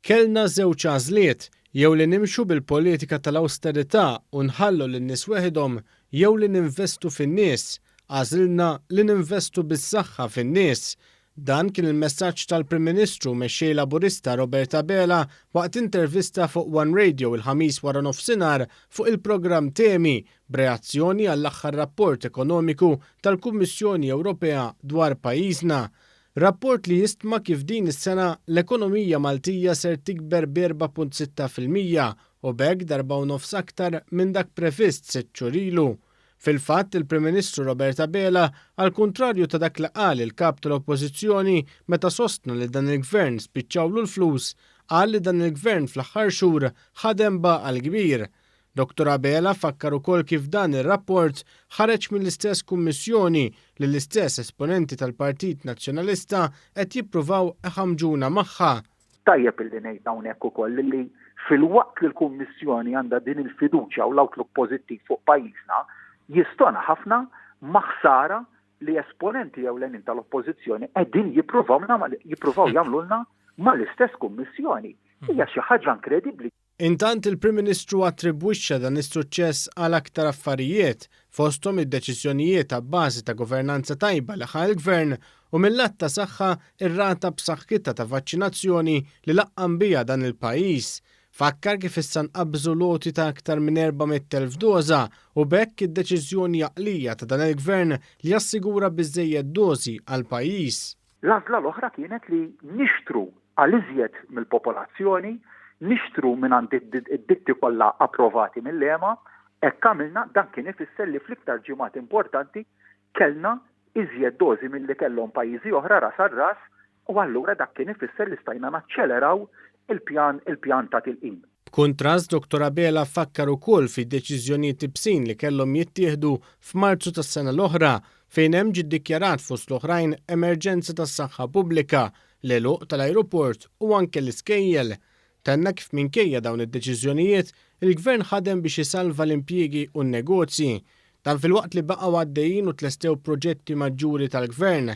Kellna żewġ għażliet, jew li nimxu bil-politika tal-awsterità u nħallu lin-nies weħidhom jew li ninvestu fin-nies. Għażilna li ninvestu bis-saħħa fin-nies. Dan kien il-messaġġ tal-Prim Ministru Mexxej Laburista Robert Abela waqt intervista fuq One Radio il-Ħamis wara nofsinhar fuq il-programm Temi b'reazzjoni għall-aħħar rapport ekonomiku tal-Kummissjoni Ewropea dwar pajjiżna. Rapport li jistma' kif din is-sena l-ekonomija Maltija ser tikber b'4.6% u b'hekk darba u nofs aktar minn dak previst 6 xhur ilu. Fil-fatt il-Prim Ministru Robert Abela, għal kuntrarju ta' dak li qal il-kap tal-Oppożizzjoni meta sostna li dan il-Gvern spiċċawlu l-flus, qal li dan il-Gvern fl-aħħar xhur ħadem baqal kbir. Dr. Abela fakkar ukoll kif dan ir-rapport ħareġ mill-istess Kummissjoni li l-istess esponenti tal-Partit Nazzjonalista qed jippruvaw iħammġuna magħha. Tajjeb illi ngħid hawnhekk ukoll li fil-waqt li l-Kummissjoni għandha din il-fiduċja u l-outlook pożittiv fuq pajjiżna, jistona ħafna maħsara li esponenti ewlenin tal-Oppożizzjoni qegħdin jippruvaw jagħmlulna mal-istess Kummissjoni. Hija xi ħaġa inkredibbli. Intant il-Prim Ministru attribwixxa dan is-suċċess għal aktar affarijiet fosthom id-deċiżjonijiet ta' bażi ta' governanza tajba li ħa l-Gvern u mill-lat ta' saħħa ir-rata b'saħħitha ta' vaċċinazzjoni li laqqam biha dan il-pajjiż. Fakkar kif issa nqabżu loti ta' aktar minn 400,000 doża u b'hekk id-deċiżjoni għaqlija ta' dan il-Gvern li jassigura biżżejjed dożi għall pajjiż. L-għażla l-oħra kienet li nixtru għal iżjed mill-popolazzjoni, nixtru minn għand id-ditti kollha approvati mill-EMA, hekk għamilna dan kien ifisser li fl-iktar ġimgħat importanti kellna iżjed dożi milli kellhom pajjiżi oħra ras ar ras u allura dak kien ifisser li stajna naċċeleraw il-pjan ta' tilqim. B'kuntrast, Dr. Abela fakkar ukoll fid-deċiżjonijiet ibsin li kellhom jittieħdu f'Marzu tas-sena l-oħra fejn hemm ġie ddikjarat fost l-oħrajn emerġenza tas-saħħa pubblika, l-għeluq tal-ajruport u anke l-iskejjel. Tenna kif minkejja dawn id-deċiżjonijiet, il-Gvern ħadem biex isalva l-impjiegi u n-negozji. Dan fil-waqt li baqgħu għaddejjin u tlestew proġetti maġġuri tal-Gvern.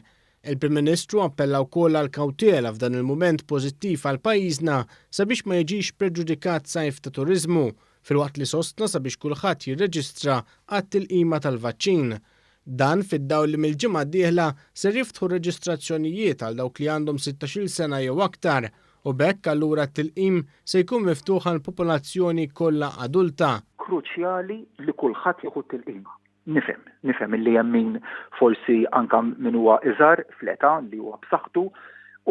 Il-Prim Ministru appella wkoll għal kawtela f'dan il-mument pożittiv għal pajjiżna sabiex ma jiġix preġudikat sajf ta' turiżmu, filwaqt li sostna sabiex kulħadd jirreġistra għat-tilqima tal-vaċċin. Dan fid-dawl li mill-ġimgħa d-dieħla ser jiftħu reġistrazzjonijiet għal dawk li għandhom 16 sena jew aktar u b'hekk allura t-tilqim se jkun miftuħ għall popolazzjoni kollha adulta. Kruċjali li kulħadd jieħu tilqim. Nifhem illi hemm min forsi anke min huwa iżgħar fl-età li huwa b'saħħtu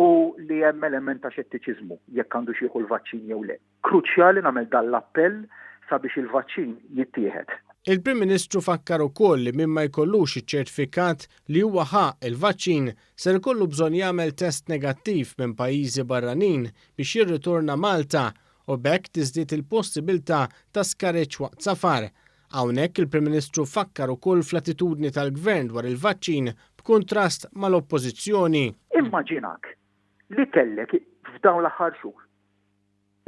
u li hemm element ta' xettiċiżmu jekk għandu xi jieħu l-vaċċin jew le. Kruċjali nagħmel dan l-appell sabiex il-vaċċin jittieħed. Il-Prim Ministru fakkar ukoll li min ma jkollux iċ-ċertifikat li huwa ħaq il-vaċċin ser ikollu bżonn jagħmel test negattiv minn pajjiżi barranin biex jirritorna Malta u b'hekk tiżdied il-possibilità ta' skareġġ waqt safar. Hawnhekk il-Prim Ministru fakkar ukoll fl-attitudni tal-Gvern dwar il-vaċċin b'kuntrast mal-Oppożizzjoni. Immaġinak li kellek f'dawn l-aħħar xhur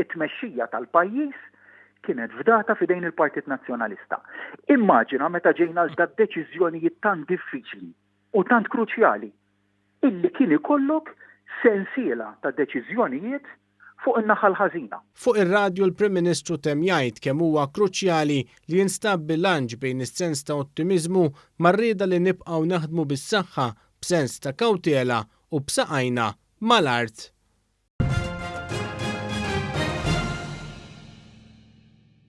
it-tmexxija tal-pajjiż kienet fdata fidejn il-Partit Nazzjonalista. Immaġina meta ġejna għal deċiżjonijiet tant diffiċli u tant kruċjali illi kien ikollok sensiela ta' deċiżjonijiet fuq in-naħa l-ħażina. Fuq ir-radju l-Prim Ministru temm jgħid kemm huwa kruċjali li jinstab bilanċ bejn is-sens ta' ottimiżmu mar-rieda li nibqgħu naħdmu bis-saħħa b'sens ta' kawtela u b'saqajna mal-art.